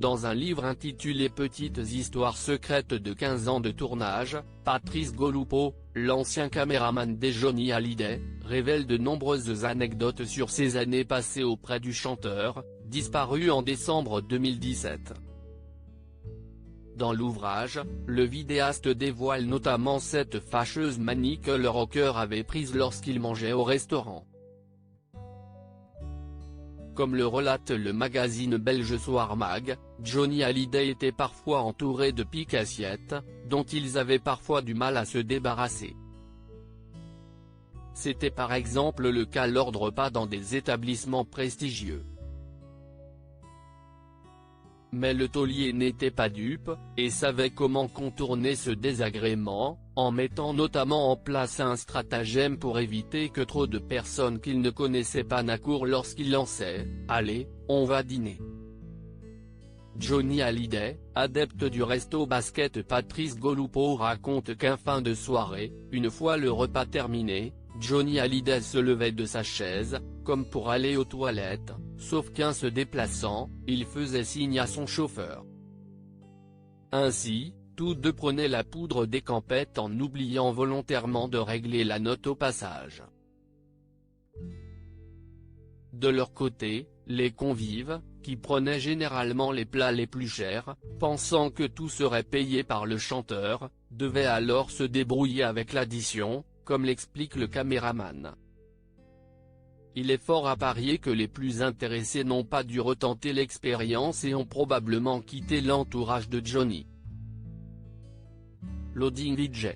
Dans un livre intitulé Petites histoires secrètes de 15 ans de tournage, Patrice Golupo, l'ancien caméraman des Johnny Hallyday, révèle de nombreuses anecdotes sur ses années passées auprès du chanteur, disparu en décembre 2017. Dans l'ouvrage, le vidéaste dévoile notamment cette fâcheuse manie que le rocker avait prise lorsqu'il mangeait au restaurant. Comme le relate le magazine belge Soir Mag, Johnny Hallyday était parfois entouré de piques-assiettes, dont ils avaient parfois du mal à se débarrasser. C'était par exemple le cas lors de repas dans des établissements prestigieux. Mais le taulier n'était pas dupe, et savait comment contourner ce désagrément, en mettant notamment en place un stratagème pour éviter que trop de personnes qu'il ne connaissait pas n'accourent lorsqu'il lançait « Allez, on va dîner ». Johnny Hallyday, adepte du resto basket Patrice Golupo raconte qu'en fin de soirée, une fois le repas terminé, Johnny Hallyday se levait de sa chaise, comme pour aller aux toilettes, sauf qu'en se déplaçant, il faisait signe à son chauffeur. Ainsi, tous deux prenaient la poudre des campettes en oubliant volontairement de régler la note au passage. De leur côté, les convives, qui prenaient généralement les plats les plus chers, pensant que tout serait payé par le chanteur, devaient alors se débrouiller avec l'addition, comme l'explique le caméraman. Il est fort à parier que les plus intéressés n'ont pas dû retenter l'expérience et ont probablement quitté l'entourage de Johnny. Loading VJ.